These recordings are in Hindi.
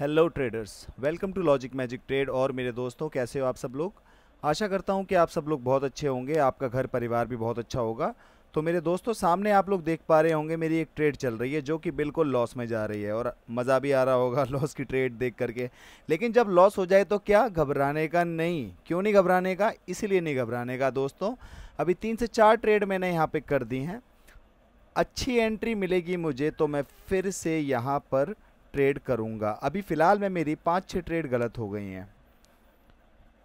Hello traders, welcome to logic magic trade. और मेरे दोस्तों, कैसे हो आप सब लोग। आशा करता हूं कि आप सब लोग बहुत अच्छे होंगे, आपका घर परिवार भी बहुत अच्छा होगा। तो मेरे दोस्तों, सामने आप लोग देख पा रहे होंगे मेरी एक ट्रेड चल रही है जो कि बिल्कुल लॉस में जा रही है और मज़ा भी आ रहा होगा लॉस की ट्रेड देख करके। लेकिन जब लॉस हो जाए तो क्या घबराने का नहीं। क्यों नहीं घबराने का? इसीलिए नहीं घबराने का दोस्तों, अभी 3 से 4 ट्रेड मैंने यहाँ पे कर दी हैं। अच्छी एंट्री मिलेगी मुझे तो मैं फिर से यहाँ पर ट्रेड करूँगा। अभी फ़िलहाल में मेरी 5-6 ट्रेड गलत हो गई हैं।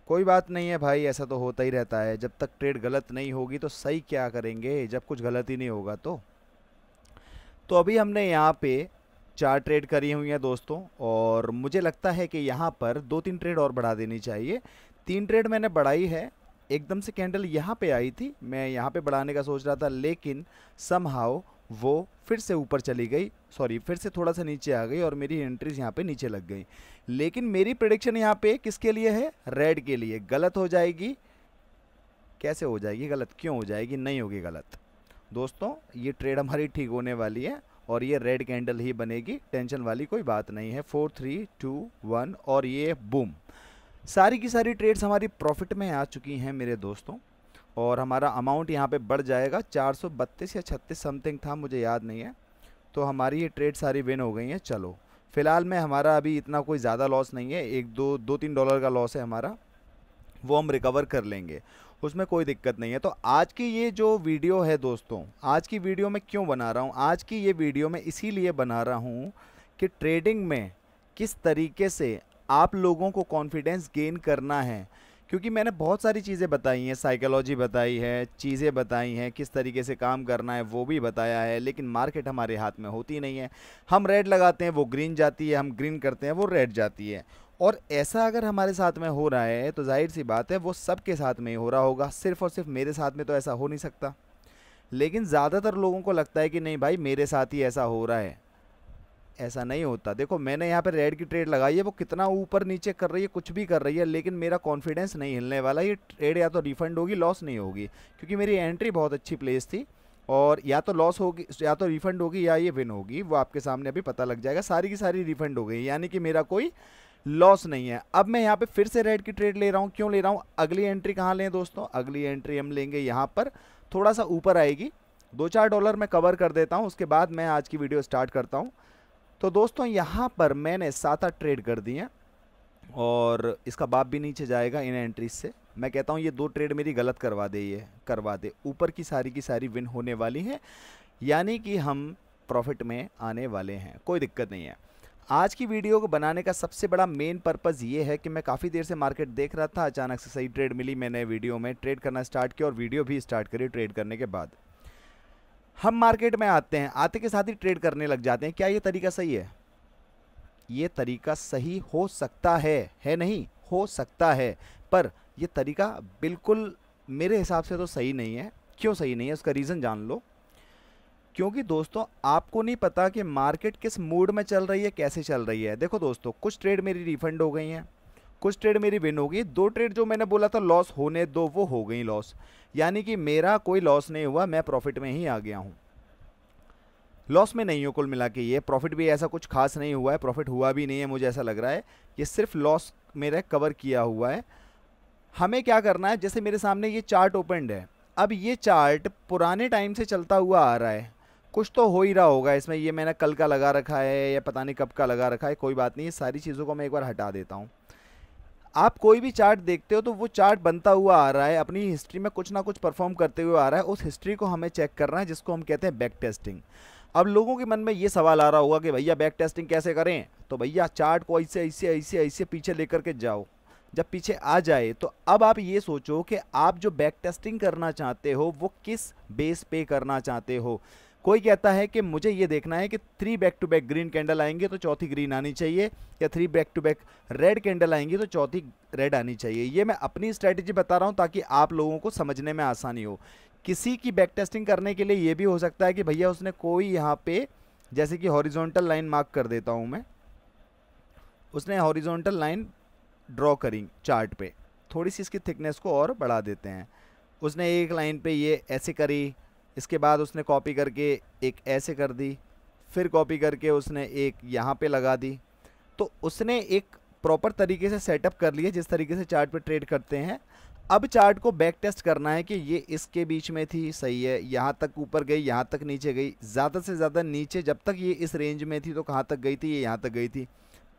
कोई बात नहीं है भाई, ऐसा तो होता ही रहता है। जब तक ट्रेड गलत नहीं होगी तो सही क्या करेंगे, जब कुछ गलत ही नहीं होगा तो अभी हमने यहाँ पे 4 ट्रेड करी हुई हैं दोस्तों, और मुझे लगता है कि यहाँ पर 2-3 ट्रेड और बढ़ा देनी चाहिए। 3 ट्रेड मैंने बढ़ाई है। एकदम से कैंडल यहाँ पे आई थी, मैं यहाँ पे बढ़ाने का सोच रहा था, लेकिन समहाउ वो फिर से ऊपर चली गई, सॉरी फिर से थोड़ा सा नीचे आ गई और मेरी एंट्रीज यहाँ पे नीचे लग गई। लेकिन मेरी प्रेडिक्शन यहाँ पे किसके लिए है? रेड के लिए। गलत हो जाएगी? कैसे हो जाएगी गलत? क्यों हो जाएगी? नहीं होगी गलत दोस्तों। ये ट्रेड हमारी ठीक होने वाली है और ये रेड कैंडल ही बनेगी, टेंशन वाली कोई बात नहीं है। 4 3 2 1 और ये बूम, सारी की सारी ट्रेड्स हमारी प्रॉफिट में आ चुकी हैं मेरे दोस्तों। और हमारा अमाउंट यहाँ पे बढ़ जाएगा, 432 या 36 समथिंग था, मुझे याद नहीं है। तो हमारी ये ट्रेड सारी विन हो गई हैं। चलो, फिलहाल में हमारा अभी इतना कोई ज़्यादा लॉस नहीं है, एक दो दो तीन डॉलर का लॉस है हमारा, वो हम रिकवर कर लेंगे, उसमें कोई दिक्कत नहीं है। तो आज की ये जो वीडियो है दोस्तों, आज की वीडियो मैं क्यों बना रहा हूँ? आज की ये वीडियो मैं इसीलिए बना रहा हूँ कि ट्रेडिंग में किस तरीके से आप लोगों को कॉन्फिडेंस गेन करना है। क्योंकि मैंने बहुत सारी चीज़ें बताई हैं, साइकोलॉजी बताई है, चीज़ें बताई हैं, किस तरीके से काम करना है वो भी बताया है, लेकिन मार्केट हमारे हाथ में होती नहीं है। हम रेड लगाते हैं वो ग्रीन जाती है, हम ग्रीन करते हैं वो रेड जाती है। और ऐसा अगर हमारे साथ में हो रहा है तो जाहिर सी बात है वो सबके साथ में ही हो रहा होगा, सिर्फ और सिर्फ मेरे साथ में तो ऐसा हो नहीं सकता। लेकिन ज़्यादातर लोगों को लगता है कि नहीं भाई, मेरे साथ ही ऐसा हो रहा है। ऐसा नहीं होता। देखो, मैंने यहाँ पे रेड की ट्रेड लगाई है, वो कितना ऊपर नीचे कर रही है, कुछ भी कर रही है, लेकिन मेरा कॉन्फिडेंस नहीं हिलने वाला। ये ट्रेड या तो रिफंड होगी, लॉस नहीं होगी, क्योंकि मेरी एंट्री बहुत अच्छी प्लेस थी। और या तो लॉस होगी, या तो रिफंड होगी, या ये विन होगी, वो आपके सामने अभी पता लग जाएगा। सारी की सारी रिफंड हो गई, यानी कि मेरा कोई लॉस नहीं है। अब मैं यहाँ पे फिर से रेड की ट्रेड ले रहा हूँ। क्यों ले रहा हूँ? अगली एंट्री कहाँ लें दोस्तों? अगली एंट्री हम लेंगे यहाँ पर, थोड़ा सा ऊपर आएगी, 2-4 डॉलर मैं कवर कर देता हूँ, उसके बाद मैं आज की वीडियो स्टार्ट करता हूँ। तो दोस्तों, यहाँ पर मैंने 7-8 ट्रेड कर दिए हैं और इसका बाप भी नीचे जाएगा इन एंट्रीज से। मैं कहता हूँ ये 2 ट्रेड मेरी गलत करवा दे, ये करवा दे। ऊपर की सारी विन होने वाली हैं, यानी कि हम प्रॉफिट में आने वाले हैं, कोई दिक्कत नहीं है। आज की वीडियो को बनाने का सबसे बड़ा मेन पर्पज़ ये है कि मैं काफ़ी देर से मार्केट देख रहा था, अचानक से सही ट्रेड मिली, मैंने वीडियो में ट्रेड करना स्टार्ट किया और वीडियो भी स्टार्ट करी। ट्रेड करने के बाद हम मार्केट में आते हैं, आते के साथ ही ट्रेड करने लग जाते हैं। क्या ये तरीका सही है? ये तरीका सही हो सकता है नहीं, हो सकता है, पर ये तरीका बिल्कुल मेरे हिसाब से तो सही नहीं है। क्यों सही नहीं है? उसका रीज़न जान लो। क्योंकि दोस्तों, आपको नहीं पता कि मार्केट किस मूड में चल रही है, कैसे चल रही है। देखो दोस्तों, कुछ ट्रेड मेरी रिफंड हो गई हैं, कुछ ट्रेड मेरी विन हो गई। 2 ट्रेड जो मैंने बोला था लॉस होने दो, वो हो गई लॉस, यानी कि मेरा कोई लॉस नहीं हुआ, मैं प्रॉफिट में ही आ गया हूँ, लॉस में नहीं हूँ। कुल मिला के ये प्रॉफिट भी ऐसा कुछ खास नहीं हुआ है, प्रॉफिट हुआ भी नहीं है, मुझे ऐसा लग रहा है। ये सिर्फ लॉस मेरा कवर किया हुआ है। हमें क्या करना है, जैसे मेरे सामने ये चार्ट ओपनड है, अब ये चार्ट पुराने टाइम से चलता हुआ आ रहा है, कुछ तो हो ही रहा होगा इसमें। ये मैंने कल का लगा रखा है या पता नहीं कब का लगा रखा है, कोई बात नहीं, ये सारी चीज़ों को मैं एक बार हटा देता हूँ। आप कोई भी चार्ट देखते हो तो वो चार्ट बनता हुआ आ रहा है, अपनी हिस्ट्री में कुछ ना कुछ परफॉर्म करते हुए आ रहा है, उस हिस्ट्री को हमें चेक करना है, जिसको हम कहते हैं बैक टेस्टिंग। अब लोगों के मन में ये सवाल आ रहा होगा कि भैया बैक टेस्टिंग कैसे करें? तो भैया चार्ट को ऐसे ऐसे ऐसे ऐसे पीछे लेकर के जाओ। जब पीछे आ जाए तो अब आप ये सोचो कि आप जो बैक टेस्टिंग करना चाहते हो वो किस बेस पे करना चाहते हो। कोई कहता है कि मुझे ये देखना है कि 3 back to back green candle आएंगे तो चौथी ग्रीन आनी चाहिए, या 3 back to back red candle आएंगी तो चौथी रेड आनी चाहिए। ये मैं अपनी स्ट्रैटेजी बता रहा हूँ ताकि आप लोगों को समझने में आसानी हो। किसी की बैक टेस्टिंग करने के लिए ये भी हो सकता है कि भैया उसने कोई यहाँ पे, जैसे कि हॉरिजॉन्टल लाइन मार्क कर देता हूँ मैं, उसने हॉरिजॉन्टल लाइन ड्रॉ करी चार्ट पे, थोड़ी सी इसकी थिकनेस को और बढ़ा देते हैं। उसने एक लाइन पे ये ऐसे करी, इसके बाद उसने कॉपी करके एक ऐसे कर दी, फिर कॉपी करके उसने एक यहाँ पे लगा दी, तो उसने एक प्रॉपर तरीके से सेटअप कर लिया जिस तरीके से चार्ट पे ट्रेड करते हैं। अब चार्ट को बैक टेस्ट करना है कि ये इसके बीच में थी, सही है, यहाँ तक ऊपर गई, यहाँ तक नीचे गई, ज़्यादा से ज़्यादा नीचे जब तक ये इस रेंज में थी तो कहाँ तक गई थी, ये यहाँ तक गई थी,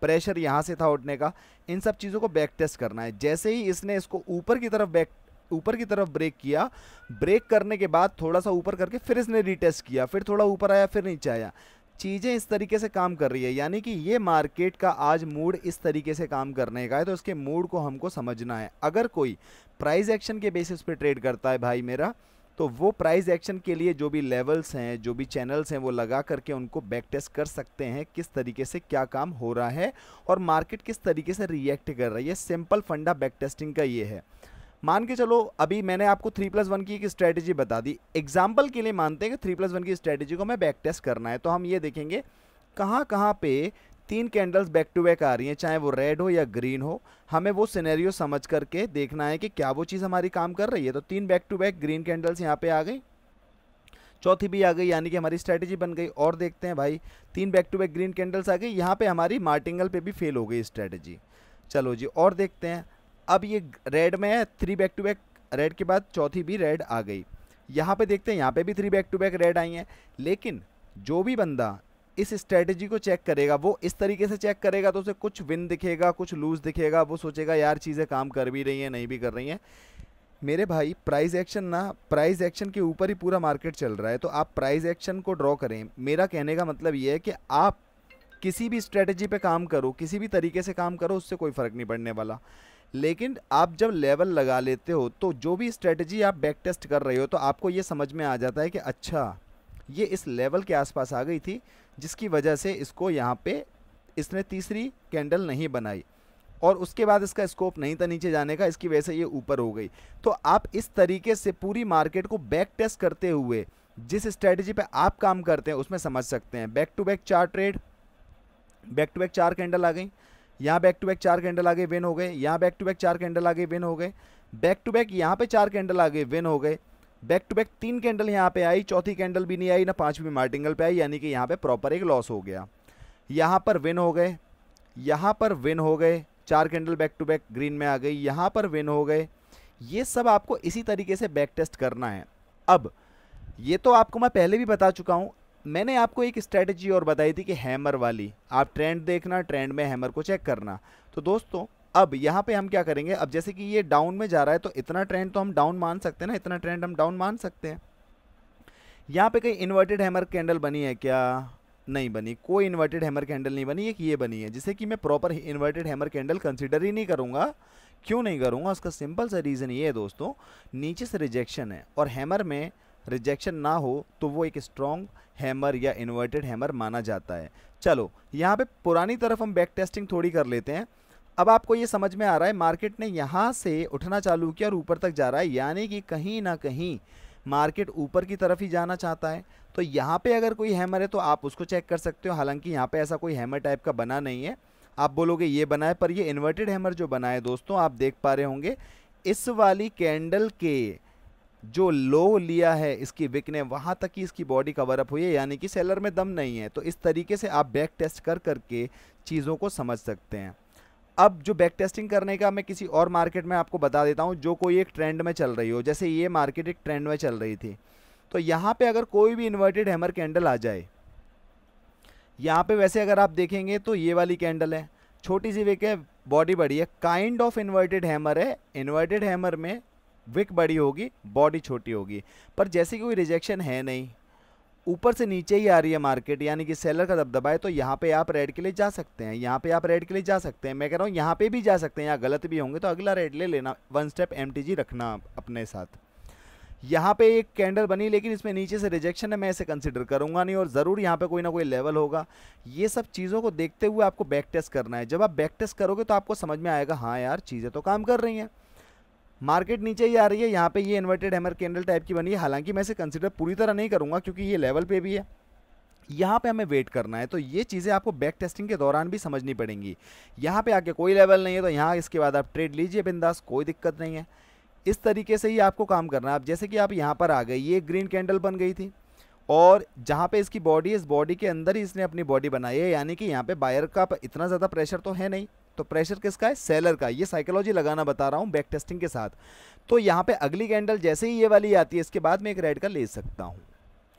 प्रेशर यहाँ से था उठने का। इन सब चीज़ों को बैक टेस्ट करना है। जैसे ही इसने इसको ऊपर की तरफ ब्रेक किया, ब्रेक करने के बाद थोड़ा सा ऊपर करके फिर इसने रीटेस्ट किया, फिर थोड़ा ऊपर आया, फिर नीचे आया, चीज़ें इस तरीके से काम कर रही है। यानी कि ये मार्केट का आज मूड इस तरीके से काम करने का है, तो इसके मूड को हमको समझना है। अगर कोई प्राइस एक्शन के बेसिस पे ट्रेड करता है भाई मेरा, तो वो प्राइस एक्शन के लिए जो भी लेवल्स हैं, जो भी चैनल्स हैं, वो लगा करके उनको बैक टेस्ट कर सकते हैं किस तरीके से क्या काम हो रहा है और मार्केट किस तरीके से रिएक्ट कर रही है। सिंपल फंडा बैक टेस्टिंग का ये है। मान के चलो अभी मैंने आपको 3+1 की एक स्ट्रैटेजी बता दी, एग्जाम्पल के लिए मानते हैं कि 3+1 की स्ट्रैटेजी को मैं बैक टेस्ट करना है, तो हम ये देखेंगे कहाँ कहाँ पे 3 कैंडल्स बैक टू बैक आ रही हैं, चाहे वो रेड हो या ग्रीन हो। हमें वो सिनेरियो समझ करके देखना है कि क्या वो चीज़ हमारी काम कर रही है। तो 3 back to back green candles यहाँ पे आ गई, चौथी भी आ गई, यानी कि हमारी स्ट्रैटेजी बन गई। और देखते हैं भाई, 3 back to back green candles आ गई, यहाँ पे हमारी मार्टिंगल पे भी फेल हो गई स्ट्रैटेजी। चलो जी और देखते हैं, अब ये रेड में है, 3 बैक टू बैक रेड के बाद चौथी भी रेड आ गई। यहाँ पे देखते हैं, यहाँ पे भी 3 बैक टू बैक रेड आई हैं। लेकिन जो भी बंदा इस स्ट्रेटजी को चेक करेगा वो इस तरीके से चेक करेगा तो उसे कुछ विन दिखेगा, कुछ लूज दिखेगा, वो सोचेगा यार चीज़ें काम कर भी रही हैं, नहीं भी कर रही हैं। मेरे भाई प्राइस एक्शन के ऊपर ही पूरा मार्केट चल रहा है, तो आप प्राइस एक्शन को ड्रॉ करें। मेरा कहने का मतलब ये है कि आप किसी भी स्ट्रेटजी पे काम करो, किसी भी तरीके से काम करो, उससे कोई फ़र्क नहीं पड़ने वाला। लेकिन आप जब लेवल लगा लेते हो तो जो भी स्ट्रेटजी आप बैक टेस्ट कर रहे हो तो आपको ये समझ में आ जाता है कि अच्छा ये इस लेवल के आसपास आ गई थी, जिसकी वजह से इसको यहाँ पे इसने तीसरी कैंडल नहीं बनाई और उसके बाद इसका स्कोप नहीं था नीचे जाने का, इसकी वजह से ये ऊपर हो गई। तो आप इस तरीके से पूरी मार्केट को बैक टेस्ट करते हुए जिस स्ट्रेटजी पे आप काम करते हैं उसमें समझ सकते हैं। Back to back 4 trade, back to back 4 candle आ गई, यहाँ बैक टू बैक 4 कैंडल आगे विन हो गए, यहाँ बैक टू बैक 4 कैंडल आगे विन हो गए, बैक टू बैक यहाँ पे 4 कैंडल आगे विन हो गए, बैक टू बैक 3 कैंडल यहाँ पे आई, चौथी कैंडल भी नहीं आई, ना पांचवी मार्टिंगल पे आई, यानी कि यहाँ पे प्रॉपर एक लॉस हो गया। यहाँ पर विन हो गए, यहाँ पर विन हो गए, 4 candle back to back green में आ गई, यहाँ पर विन हो गए। ये सब आपको इसी तरीके से बैक टेस्ट करना है। अब ये तो आपको मैं पहले भी बता चुका हूँ, मैंने आपको एक स्ट्रेटजी और बताई थी कि हैमर वाली, आप ट्रेंड देखना, ट्रेंड में हैमर को चेक करना। तो दोस्तों अब यहाँ पे हम क्या करेंगे, अब जैसे कि ये डाउन में जा रहा है तो इतना ट्रेंड तो हम डाउन मान सकते हैं ना, इतना ट्रेंड हम डाउन मान सकते हैं। यहाँ पे कहीं इन्वर्टेड हैमर कैंडल बनी है क्या? नहीं बनी, कोई इन्वर्टेड हैमर कैंडल नहीं बनी, एक ये बनी है जिसे कि मैं proper inverted hammer candle consider ही नहीं करूँगा। क्यों नहीं करूँगा? उसका सिंपल सा रीज़न ये है दोस्तों, नीचे से रिजेक्शन है और हैमर में रिजेक्शन ना हो तो वो एक स्ट्रॉन्ग हैमर या इन्वर्टेड हैमर माना जाता है। चलो यहाँ पे पुरानी तरफ हम बैक टेस्टिंग थोड़ी कर लेते हैं। अब आपको ये समझ में आ रहा है मार्केट ने यहाँ से उठना चालू किया और ऊपर तक जा रहा है, यानी कि कहीं ना कहीं मार्केट ऊपर की तरफ ही जाना चाहता है। तो यहाँ पे अगर कोई हैमर है तो आप उसको चेक कर सकते हो, हालांकि यहाँ पे ऐसा कोई हैमर टाइप का बना नहीं है। आप बोलोगे ये बना है, पर ये इन्वर्टेड हैमर जो बना है दोस्तों, आप देख पा रहे होंगे इस वाली कैंडल के जो लो लिया है इसकी विक ने, वहाँ तक ही इसकी बॉडी कवर अप हुई है, यानी कि सेलर में दम नहीं है। तो इस तरीके से आप बैक टेस्ट कर करके चीज़ों को समझ सकते हैं। अब जो बैक टेस्टिंग करने का मैं किसी और मार्केट में आपको बता देता हूँ जो कोई एक ट्रेंड में चल रही हो, जैसे ये मार्केट एक ट्रेंड में चल रही थी, तो यहाँ पे अगर कोई भी इन्वर्टेड हैमर कैंडल आ जाए, यहाँ पे वैसे अगर आप देखेंगे तो ये वाली कैंडल है, छोटी सी विक है, बॉडी बड़ी है, काइंड ऑफ इन्वर्टेड हैमर है। इन्वर्टेड हैमर में विक बड़ी होगी, बॉडी छोटी होगी, पर जैसे कोई रिजेक्शन है नहीं, ऊपर से नीचे ही आ रही है मार्केट, यानी कि सेलर का दबदबा है, तो यहाँ पे आप रेड के लिए जा सकते हैं, यहाँ पे आप रेड के लिए जा सकते हैं। मैं कह रहा हूँ यहाँ पे भी जा सकते हैं, यहाँ गलत भी होंगे तो अगला रेड ले लेना, 1 स्टेप MTG रखना अपने साथ। यहाँ पे एक कैंडल बनी लेकिन इसमें नीचे से रिजेक्शन है, मैं इसे कंसिडर करूँगा नहीं और ज़रूर यहाँ पे कोई ना कोई लेवल होगा। ये सब चीज़ों को देखते हुए आपको बैक टेस्ट करना है। जब आप बैक टेस्ट करोगे तो आपको समझ में आएगा हाँ यार चीज़ें तो काम कर रही हैं, मार्केट नीचे ही आ रही है, यहाँ पे ये इन्वर्टेड हैमर कैंडल टाइप की बनी है, हालांकि मैं इसे कंसिडर पूरी तरह नहीं करूँगा क्योंकि ये लेवल पे भी है, यहाँ पे हमें वेट करना है। तो ये चीज़ें आपको बैक टेस्टिंग के दौरान भी समझनी पड़ेंगी। यहाँ पे आके कोई लेवल नहीं है तो यहाँ इसके बाद आप ट्रेड लीजिए बिंदास, कोई दिक्कत नहीं है। इस तरीके से ही आपको काम करना है। अब जैसे कि आप यहाँ पर आ गए, ये ग्रीन कैंडल बन गई थी, और जहाँ पे इसकी बॉडी है, इस बॉडी के अंदर ही इसने अपनी बॉडी बनाई है, यानी कि यहाँ पे बायर का इतना ज़्यादा प्रेशर तो है नहीं। तो प्रेशर किसका है? सेलर का। ये साइकोलॉजी लगाना बता रहा हूँ बैक टेस्टिंग के साथ। तो यहाँ पे अगली कैंडल जैसे ही ये वाली आती है, इसके बाद मैं एक रेड का ले सकता हूँ,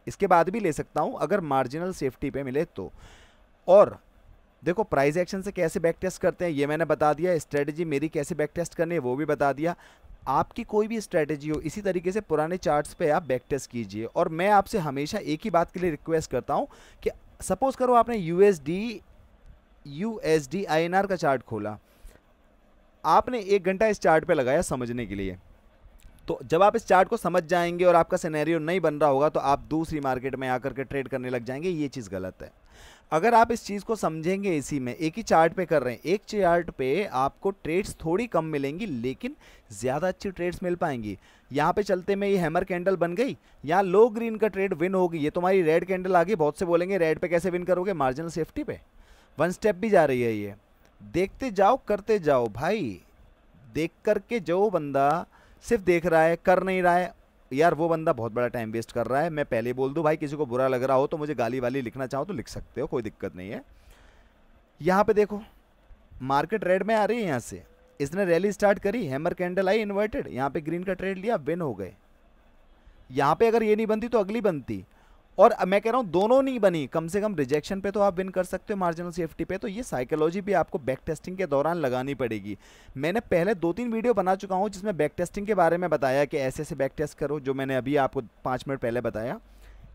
इसके बाद भी ले सकता हूँ अगर मार्जिनल सेफ्टी पे मिले तो। और देखो प्राइस एक्शन से कैसे बैक टेस्ट करते हैं ये मैंने बता दिया, स्ट्रेटजी मेरी कैसे बैक टेस्ट करनी है वो भी बता दिया। आपकी कोई भी स्ट्रेटजी हो, इसी तरीके से पुराने चार्ट्स पे आप बैक टेस्ट कीजिए। और मैं आपसे हमेशा एक ही बात के लिए रिक्वेस्ट करता हूँ कि सपोज करो आपने यूएसडी आईएनआर का चार्ट खोला, आपने 1 घंटा इस चार्ट पे लगाया समझने के लिए। तो जब आप इस चार्ट को समझ जाएंगे और आपका सिनेरियो नहीं बन रहा होगा, तो आप दूसरी मार्केट में आकर के ट्रेड करने लग जाएंगे। ये चीज़ गलत है। अगर आप इस चीज़ को समझेंगे, इसी में एक ही चार्ट पे कर रहे हैं, एक चार्ट पे आपको ट्रेड्स थोड़ी कम मिलेंगी लेकिन ज़्यादा अच्छी ट्रेड्स मिल पाएंगी। यहाँ पे चलते में ये हैमर कैंडल बन गई, यहाँ लो ग्रीन का ट्रेड विन होगी, ये तुम्हारी रेड कैंडल आ गई। बहुत से बोलेंगे रेड पे कैसे विन करोगे? मार्जिनल सेफ्टी पे 1 स्टेप भी जा रही है ये। देखते जाओ, करते जाओ भाई। देख करके जो बंदा सिर्फ देख रहा है, कर नहीं रहा है, यार वो बंदा बहुत बड़ा टाइम वेस्ट कर रहा है। मैं पहले बोल दूं भाई, किसी को बुरा लग रहा हो तो मुझे गाली वाली लिखना चाहो तो लिख सकते हो, कोई दिक्कत नहीं है। यहाँ पे देखो मार्केट रेड में आ रही है, यहाँ से इसने रैली स्टार्ट करी, हैमर कैंडल आई इन्वर्टेड, यहाँ पे ग्रीन का ट्रेड लिया, विन हो गए। यहाँ पे अगर ये नहीं बनती तो अगली बनती, और मैं कह रहा हूँ दोनों नहीं बनी, कम से कम रिजेक्शन पे तो आप विन कर सकते हो मार्जिनल सेफ्टी पे। तो ये साइकोलॉजी भी आपको बैक टेस्टिंग के दौरान लगानी पड़ेगी। मैंने पहले 2-3 वीडियो बना चुका हूँ जिसमें बैक टेस्टिंग के बारे में बताया कि ऐसे ऐसे बैक टेस्ट करो, जो मैंने अभी आपको 5 मिनट पहले बताया।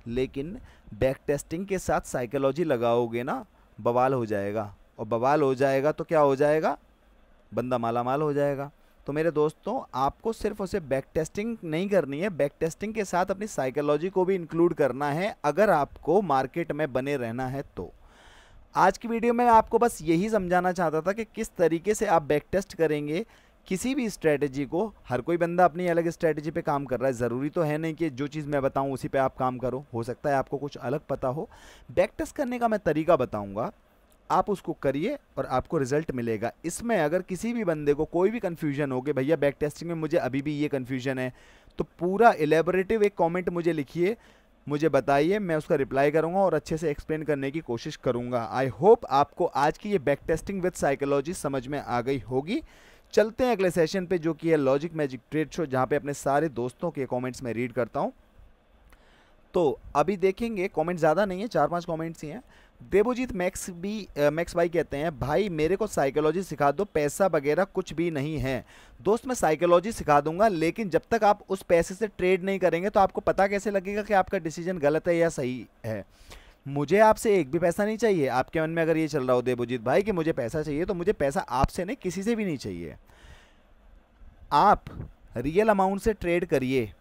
लेकिन बैक टेस्टिंग के साथ साइकोलॉजी लगाओगे ना, बवाल हो जाएगा। और बवाल हो जाएगा तो क्या हो जाएगा? बंदा माला माल हो जाएगा। तो मेरे दोस्तों, आपको सिर्फ उसे बैक टेस्टिंग नहीं करनी है, बैक टेस्टिंग के साथ अपनी साइकोलॉजी को भी इंक्लूड करना है अगर आपको मार्केट में बने रहना है तो। आज की वीडियो में आपको बस यही समझाना चाहता था कि किस तरीके से आप बैक टेस्ट करेंगे किसी भी स्ट्रेटजी को। हर कोई बंदा अपनी अलग स्ट्रेटजी पे काम कर रहा है, ज़रूरी तो है नहीं कि जो चीज़ मैं बताऊं उसी पे आप काम करो। हो सकता है आपको कुछ अलग पता हो। बैक टेस्ट करने का मैं तरीका बताऊंगा, आप उसको करिए और आपको रिजल्ट मिलेगा। इसमें अगर किसी भी बंदे को कोई भी कन्फ्यूजन हो कि भैया बैक टेस्टिंग में मुझे अभी भी ये कन्फ्यूजन है, तो पूरा एलेबोरेटिव एक कमेंट मुझे लिखिए, मुझे बताइए, मैं उसका रिप्लाई करूंगा और अच्छे से एक्सप्लेन करने की कोशिश करूंगा। आई होप आपको आज की ये बैक टेस्टिंग विद साइकोलॉजी समझ में आ गई होगी। चलते हैं अगले सेशन पे, जो कि है लॉजिक मैजिक ट्रेड शो, जहाँ पे अपने सारे दोस्तों के कॉमेंट्स में रीड करता हूँ। तो अभी देखेंगे, कमेंट ज़्यादा नहीं है, 4-5 कमेंट्स ही हैं। देवोजीत मैक्स भाई कहते हैं, भाई मेरे को साइकोलॉजी सिखा दो, पैसा वगैरह कुछ भी नहीं है। दोस्त मैं साइकोलॉजी सिखा दूंगा, लेकिन जब तक आप उस पैसे से ट्रेड नहीं करेंगे तो आपको पता कैसे लगेगा कि आपका डिसीजन गलत है या सही है। मुझे आपसे एक भी पैसा नहीं चाहिए। आपके मन में अगर ये चल रहा हो देवोजीत भाई कि मुझे पैसा चाहिए, तो मुझे पैसा आपसे नहीं, किसी से भी नहीं चाहिए। आप रियल अमाउंट से ट्रेड करिए,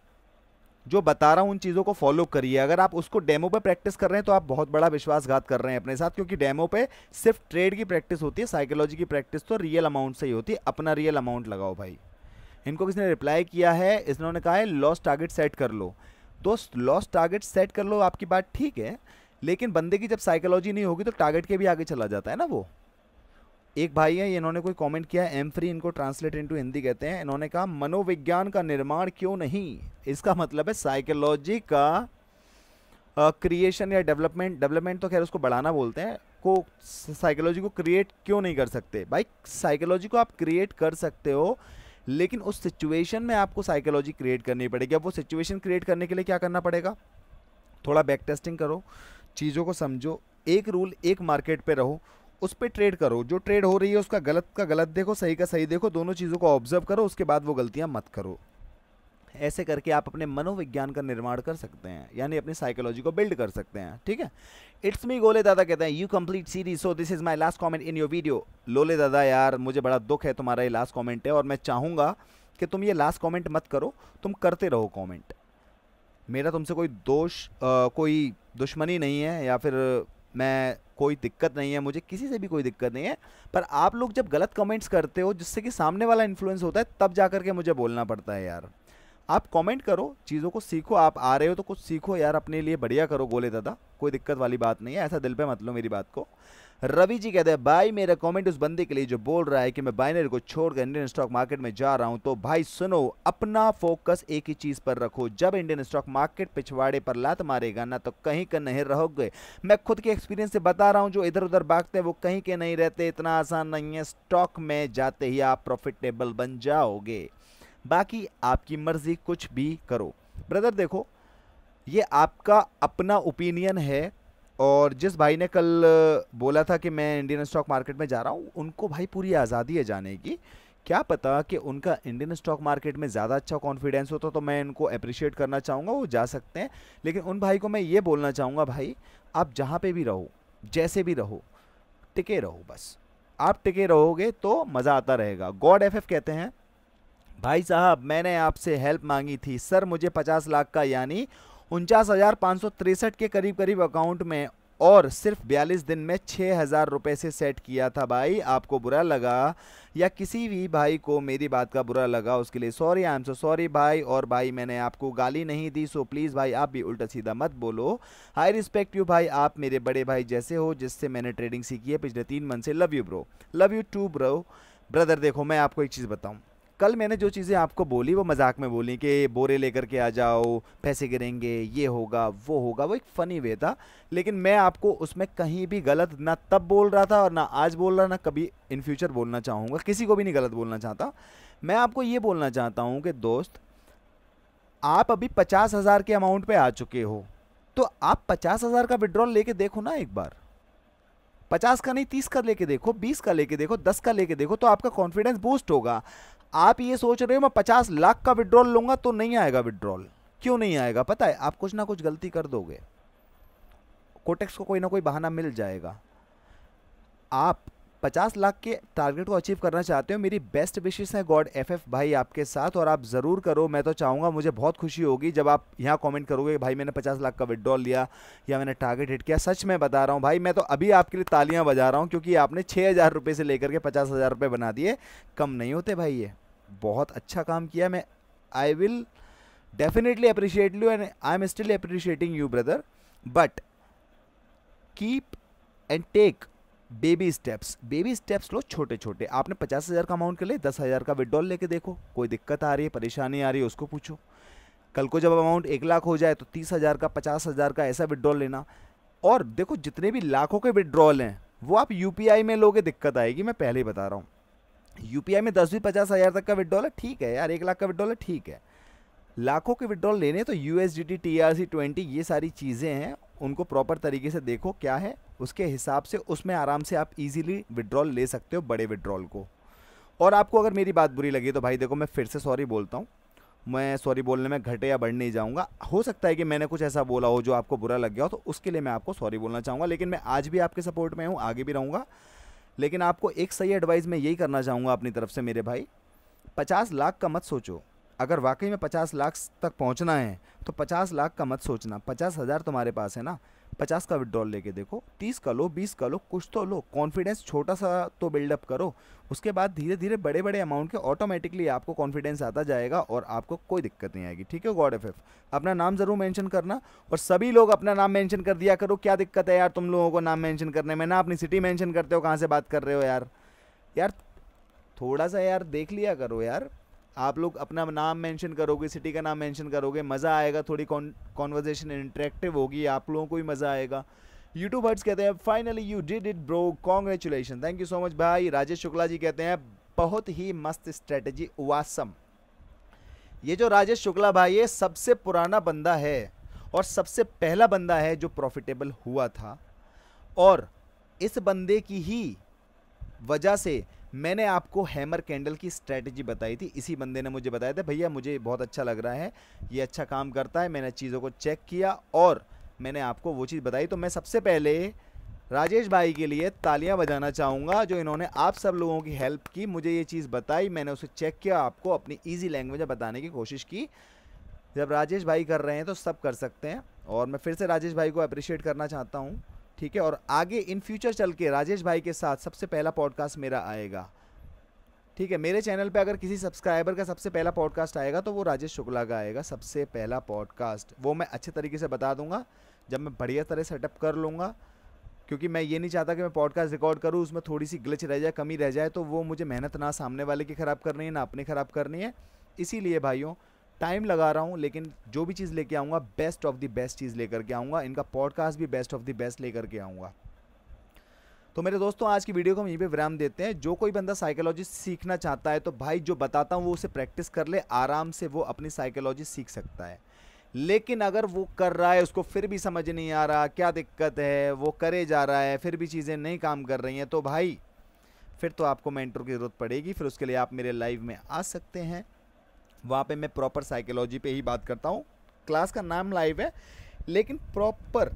जो बता रहा हूं उन चीज़ों को फॉलो करिए। अगर आप उसको डेमो पे प्रैक्टिस कर रहे हैं तो आप बहुत बड़ा विश्वासघात कर रहे हैं अपने साथ, क्योंकि डेमो पे सिर्फ ट्रेड की प्रैक्टिस होती है, साइकोलॉजी की प्रैक्टिस तो रियल अमाउंट से ही होती है। अपना रियल अमाउंट लगाओ भाई। इनको किसी ने रिप्लाई किया है, इन्होंने कहा है लॉस टारगेट सेट कर लो। दोस्त लॉस टारगेट सेट कर लो, आपकी बात ठीक है, लेकिन बंदे की जब साइकोलॉजी नहीं होगी तो टारगेट के भी आगे चला जाता है ना वो। एक भाई है, इन्होंने कोई कमेंट किया है, एम फ्री, इनको ट्रांसलेट इनटू हिंदी कहते हैं। इन्होंने कहा मनोविज्ञान का निर्माण क्यों नहीं? इसका मतलब है साइकोलॉजी का क्रिएशन या डेवलपमेंट तो खैर उसको बढ़ाना बोलते हैं, को साइकोलॉजी को क्रिएट क्यों नहीं कर सकते? भाई साइकोलॉजी को आप क्रिएट कर सकते हो, लेकिन उस सिचुएशन में आपको साइकोलॉजी क्रिएट करनी पड़ेगी। अब वो सिचुएशन क्रिएट करने के लिए क्या करना पड़ेगा? थोड़ा बैक टेस्टिंग करो, चीज़ों को समझो, एक रूल एक मार्केट पे रहो, उस पर ट्रेड करो। जो ट्रेड हो रही है उसका गलत का गलत देखो, सही का सही देखो, दोनों चीज़ों को ऑब्जर्व करो, उसके बाद वो गलतियां मत करो। ऐसे करके आप अपने मनोविज्ञान का निर्माण कर सकते हैं, यानी अपनी साइकोलॉजी को बिल्ड कर सकते हैं। ठीक है। इट्स मी गोले दादा कहते हैं, you complete series, so this is my last comment in your video. लोले दादा यार, मुझे बड़ा दुख है, तुम्हारा ये लास्ट कमेंट है, और मैं चाहूँगा कि तुम ये लास्ट कमेंट मत करो, तुम करते रहो कमेंट। मेरा तुमसे कोई कोई दुश्मनी नहीं है, या फिर मैं कोई दिक्कत नहीं है, मुझे किसी से भी कोई दिक्कत नहीं है। पर आप लोग जब गलत कमेंट्स करते हो जिससे कि सामने वाला इन्फ्लुएंस होता है, तब जा करके मुझे बोलना पड़ता है यार। आप कमेंट करो, चीज़ों को सीखो, आप आ रहे हो तो कुछ सीखो यार, अपने लिए बढ़िया करो गोले दादा, कोई दिक्कत वाली बात नहीं है, ऐसा दिल पे मत लो मेरी बात को। रवि जी कहते हैं भाई मेरा कमेंट उस बंदे के लिए जो बोल रहा है कि मैं बाइनरी को छोड़कर इंडियन स्टॉक मार्केट में जा रहा हूं, तो भाई सुनो, अपना फोकस एक ही चीज पर रखो। जब इंडियन स्टॉक मार्केट पिछवाड़े पर लात मारेगा ना, तो कहीं का नहीं रहोगे। मैं खुद के एक्सपीरियंस से बता रहा हूं, जो इधर उधर भागते हैं वो कहीं के नहीं रहते, इतना आसान नहीं है। स्टॉक में जाते ही आप प्रॉफिटेबल बन जाओगे, बाकी आपकी मर्जी, कुछ भी करो। ब्रदर देखो, ये आपका अपना ओपिनियन है, और जिस भाई ने कल बोला था कि मैं इंडियन स्टॉक मार्केट में जा रहा हूँ, उनको भाई पूरी आज़ादी है जाने की। क्या पता कि उनका इंडियन स्टॉक मार्केट में ज़्यादा अच्छा कॉन्फिडेंस होता, तो मैं इनको अप्रिशिएट करना चाहूँगा, वो जा सकते हैं। लेकिन उन भाई को मैं ये बोलना चाहूँगा, भाई आप जहाँ पे भी रहो, जैसे भी रहो, टिके रहो बस। आप टिके रहोगे तो मज़ा आता रहेगा। गॉड एफ कहते हैं भाई साहब मैंने आपसे हेल्प मांगी थी सर, मुझे 50 लाख का यानी 49,563 के करीब करीब अकाउंट में, और सिर्फ 42 दिन में 6,000 रुपये से सेट किया था। भाई आपको बुरा लगा, या किसी भी भाई को मेरी बात का बुरा लगा, उसके लिए sorry, I am so sorry भाई। और भाई मैंने आपको गाली नहीं दी, सो प्लीज़ भाई आप भी उल्टा सीधा मत बोलो। आई रिस्पेक्ट यू भाई, आप मेरे बड़े भाई जैसे हो, जिससे मैंने ट्रेडिंग सीखी है पिछले 3 मंथ से। Love you bro, love you too bro. Brother देखो, मैं आपको एक चीज़ बताऊँ, कल मैंने जो चीज़ें आपको बोली वो मजाक में बोली कि बोरे लेकर के आ जाओ, पैसे गिरेंगे, ये होगा वो होगा, वो एक फ़नी वे था। लेकिन मैं आपको उसमें कहीं भी गलत ना तब बोल रहा था, और ना आज बोल रहा, ना कभी इन फ्यूचर बोलना चाहूँगा, किसी को भी नहीं गलत बोलना चाहता। मैं आपको ये बोलना चाहता हूँ कि दोस्त, आप अभी 50,000 के अमाउंट पे आ चुके हो, तो आप 50,000 का विड्रॉल लेके देखो ना एक बार। 50 का नहीं, 30 का लेके देखो, 20 का लेके देखो, 10 का लेके देखो, तो आपका कॉन्फिडेंस बूस्ट होगा। आप ये सोच रहे हो मैं 50 लाख का विड्रॉल लूंगा, तो नहीं आएगा विड्रॉल। क्यों नहीं आएगा पता है? आप कुछ ना कुछ गलती कर दोगे, कोटेक्स को कोई ना कोई बहाना मिल जाएगा। आप 50 लाख के टारगेट को अचीव करना चाहते हो, मेरी बेस्ट विशेस है गॉड एफएफ भाई आपके साथ, और आप ज़रूर करो। मैं तो चाहूँगा, मुझे बहुत खुशी होगी जब आप यहाँ कमेंट करोगे भाई मैंने 50 लाख का विड्रॉल लिया या मैंने टारगेट हिट किया। सच में बता रहा हूँ भाई, मैं तो अभी आपके लिए तालियाँ बजा रहा हूँ, क्योंकि आपने 6,000 रुपये से लेकर के 50,000 रुपये बना दिए। कम नहीं होते भाई, ये बहुत अच्छा काम किया। मैं I will definitely appreciate you, and I am still appreciating you brother, but keep and take baby steps. Baby steps लो छोटे छोटे। आपने 50,000 का अमाउंट के लिए 10,000 का विड्रॉल लेके देखो, कोई दिक्कत आ रही है, परेशानी आ रही है, उसको पूछो। कल को जब अमाउंट 1 लाख हो जाए तो 30,000 का, 50,000 का ऐसा विड्रॉल लेना। और देखो, जितने भी लाखों के विड्रॉल हैं वो आप यूपीआई में लोगे, दिक्कत आएगी, मैं पहले ही बता रहा हूँ। यूपीआई में 10-50,000 तक का विड्रॉल है, ठीक है यार, 1 लाख का विड्रॉल है, ठीक है। लाखों के विड्रॉल लेने तो यूएसडीटी, TRC20, ये सारी चीज़ें हैं, उनको प्रॉपर तरीके से देखो क्या है, उसके हिसाब से उसमें आराम से आप इजीली विड्रॉल ले सकते हो, बड़े विड्रॉल को। और आपको अगर मेरी बात बुरी लगी तो भाई देखो, मैं फिर से सॉरी बोलता हूँ, मैं सॉरी बोलने में घटे या बढ़ नहीं जाऊँगा। हो सकता है कि मैंने कुछ ऐसा बोला हो जो आपको बुरा लग गया हो, तो उसके लिए मैं आपको सॉरी बोलना चाहूँगा। लेकिन मैं आज भी आपके सपोर्ट में हूँ, आगे भी रहूँगा। लेकिन आपको एक सही एडवाइस मैं यही करना चाहूँगा अपनी तरफ से मेरे भाई, 50 लाख का मत सोचो। अगर वाकई में 50 लाख तक पहुंचना है तो 50 लाख का मत सोचना। 50,000 तुम्हारे पास है ना, 50 का विड्रॉल लेके देखो, 30 का लो, 20 का लो, कुछ तो लो। कॉन्फिडेंस छोटा सा तो बिल्डअप करो, उसके बाद धीरे धीरे बड़े बड़े अमाउंट के ऑटोमेटिकली आपको कॉन्फिडेंस आता जाएगा और आपको कोई दिक्कत नहीं आएगी। ठीक है गॉड एफएफ, अपना नाम ज़रूर मेंशन करना, और सभी लोग अपना नाम मेंशन कर दिया करो। क्या दिक्कत है यार तुम लोगों को नाम मेंशन करने में? ना अपनी सिटी मेंशन करते हो, कहाँ से बात कर रहे हो यार? यार थोड़ा सा यार देख लिया करो यार। आप लोग अपना नाम मेंशन करोगे, सिटी का नाम मेंशन करोगे, मज़ा आएगा, थोड़ी कॉन्वर्जेशन इंटरेक्टिव होगी, आप लोगों को भी मज़ा आएगा। यूट्यूबर्स कहते हैं finally you did it bro, congratulation, thank you so much भाई। राजेश शुक्ला जी कहते हैं बहुत ही मस्त स्ट्रेटजी, वासम। ये जो राजेश शुक्ला भाई ये सबसे पुराना बंदा है और सबसे पहला बंदा है जो प्रॉफिटेबल हुआ था, और इस बंदे की ही वजह से मैंने आपको हैमर कैंडल की स्ट्रेटजी बताई थी। इसी बंदे ने मुझे बताया था भैया मुझे बहुत अच्छा लग रहा है, ये अच्छा काम करता है। मैंने चीज़ों को चेक किया और मैंने आपको वो चीज़ बताई। तो मैं सबसे पहले राजेश भाई के लिए तालियां बजाना चाहूँगा, जो इन्होंने आप सब लोगों की हेल्प की, मुझे ये चीज़ बताई, मैंने उसे चेक किया, आपको अपनी ईजी लैंग्वेज में बताने की कोशिश की। जब राजेश भाई कर रहे हैं तो सब कर सकते हैं, और मैं फिर से राजेश भाई को अप्रिशिएट करना चाहता हूँ। ठीक है, और आगे इन फ्यूचर चल के राजेश भाई के साथ सबसे पहला पॉडकास्ट मेरा आएगा। ठीक है, मेरे चैनल पे अगर किसी सब्सक्राइबर का सबसे पहला पॉडकास्ट आएगा तो वो राजेश शुक्ला का आएगा, सबसे पहला पॉडकास्ट। वो मैं अच्छे तरीके से बता दूंगा जब मैं बढ़िया तरह सेटअप कर लूँगा, क्योंकि मैं ये नहीं चाहता कि मैं पॉडकास्ट रिकॉर्ड करूँ उसमें थोड़ी सी ग्लिच रह जाए, कमी रह जाए, तो वो मुझे मेहनत ना सामने वाले की ख़राब करनी है ना अपनी ख़राब करनी है। इसीलिए भाइयों टाइम लगा रहा हूँ, लेकिन जो भी चीज़ लेके आऊँगा बेस्ट ऑफ द बेस्ट चीज़ लेकर के आऊँगा। इनका पॉडकास्ट भी बेस्ट ऑफ द बेस्ट लेकर के आऊँगा। तो मेरे दोस्तों आज की वीडियो को हम यहीं पे विराम देते हैं। जो कोई बंदा साइकोलॉजी सीखना चाहता है तो भाई जो बताता हूँ वो उसे प्रैक्टिस कर ले, आराम से वो अपनी साइकोलॉजी सीख सकता है। लेकिन अगर वो कर रहा है, उसको फिर भी समझ नहीं आ रहा क्या दिक्कत है, वो करे जा रहा है फिर भी चीज़ें नहीं काम कर रही हैं, तो भाई फिर तो आपको मेंटर की ज़रूरत पड़ेगी। फिर उसके लिए आप मेरे लाइव में आ सकते हैं, वहाँ पे मैं प्रॉपर साइकोलॉजी पे ही बात करता हूँ। क्लास का नाम लाइव है, लेकिन प्रॉपर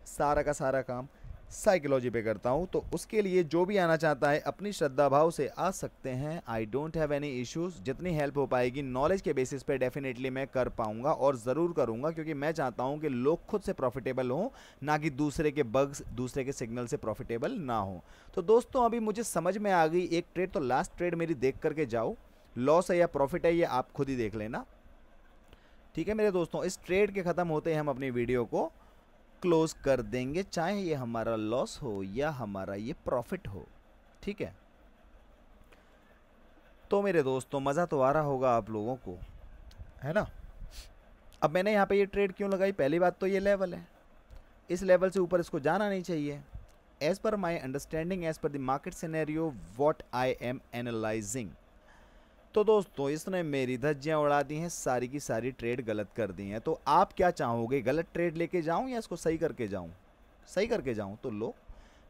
सारा का सारा काम साइकोलॉजी पे करता हूँ। तो उसके लिए जो भी आना चाहता है अपनी श्रद्धा भाव से आ सकते हैं। I don't have any issues. जितनी हेल्प हो पाएगी नॉलेज के बेसिस पे डेफिनेटली मैं कर पाऊँगा और ज़रूर करूँगा, क्योंकि मैं चाहता हूँ कि लोग खुद से प्रॉफिटेबल हों, ना कि दूसरे के बग्स दूसरे के सिग्नल से प्रॉफिटेबल ना हो। तो दोस्तों अभी मुझे समझ में आ गई एक ट्रेड, तो लास्ट ट्रेड मेरी देख करके जाओ, लॉस है या प्रॉफिट है ये आप खुद ही देख लेना। ठीक है मेरे दोस्तों, इस ट्रेड के ख़त्म होते ही हम अपनी वीडियो को क्लोज कर देंगे, चाहे ये हमारा लॉस हो या हमारा ये प्रॉफिट हो। ठीक है, तो मेरे दोस्तों मज़ा तो आ रहा होगा आप लोगों को, है ना। अब मैंने यहाँ पे ये ट्रेड क्यों लगाई, पहली बात तो ये लेवल है, इस लेवल से ऊपर इसको जाना नहीं चाहिए। As per my understanding, as per the market scenario what I am analysing. तो दोस्तों इसने मेरी धज्जियाँ उड़ा दी हैं, सारी की सारी ट्रेड गलत कर दी हैं। तो आप क्या चाहोगे, गलत ट्रेड लेके जाऊं या इसको सही करके जाऊं? सही करके जाऊं, तो लो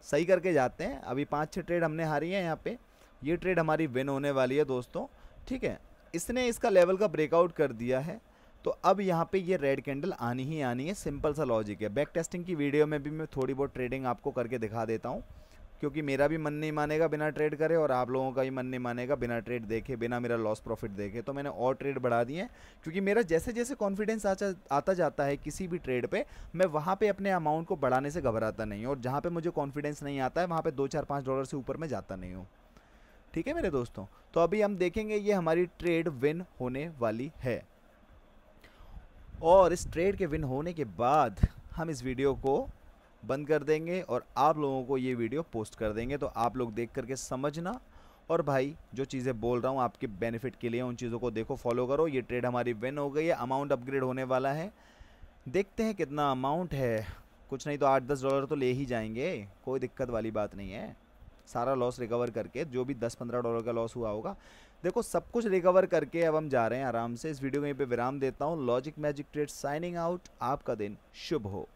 सही करके जाते हैं। अभी 5-6 ट्रेड हमने हारी हैं यहाँ पे, ये ट्रेड हमारी विन होने वाली है दोस्तों। ठीक है, इसने इसका लेवल का ब्रेकआउट कर दिया है, तो अब यहाँ पे ये रेड कैंडल आनी ही आनी है, सिंपल सा लॉजिक है। बैक टेस्टिंग की वीडियो में भी मैं थोड़ी बहुत ट्रेडिंग आपको करके दिखा देता हूँ, क्योंकि मेरा भी मन नहीं मानेगा बिना ट्रेड करे और आप लोगों का भी मन नहीं मानेगा बिना ट्रेड देखे, बिना मेरा लॉस प्रॉफिट देखे। तो मैंने और ट्रेड बढ़ा दिए हैं, क्योंकि मेरा जैसे जैसे कॉन्फिडेंस आता जाता है किसी भी ट्रेड पे, मैं वहाँ पे अपने अमाउंट को बढ़ाने से घबराता नहीं हूँ, और जहाँ पे मुझे कॉन्फिडेंस नहीं आता है वहाँ पे $2-4-5 से ऊपर मैं जाता नहीं हूँ। ठीक है मेरे दोस्तों, तो अभी हम देखेंगे ये हमारी ट्रेड विन होने वाली है, और इस ट्रेड के विन होने के बाद हम इस वीडियो को बंद कर देंगे और आप लोगों को ये वीडियो पोस्ट कर देंगे। तो आप लोग देख करके समझना, और भाई जो चीज़ें बोल रहा हूँ आपके बेनिफिट के लिए, उन चीज़ों को देखो, फॉलो करो। ये ट्रेड हमारी विन हो गई है, अमाउंट अपग्रेड होने वाला है। देखते हैं कितना अमाउंट है, कुछ नहीं तो $8-10 तो ले ही जाएंगे, कोई दिक्कत वाली बात नहीं है। सारा लॉस रिकवर करके, जो भी $10-15 का लॉस हुआ होगा, देखो सब कुछ रिकवर करके अब हम जा रहे हैं आराम से। इस वीडियो को यहीं पे विराम देता हूँ। Logic magic trade signing out. आपका दिन शुभ हो।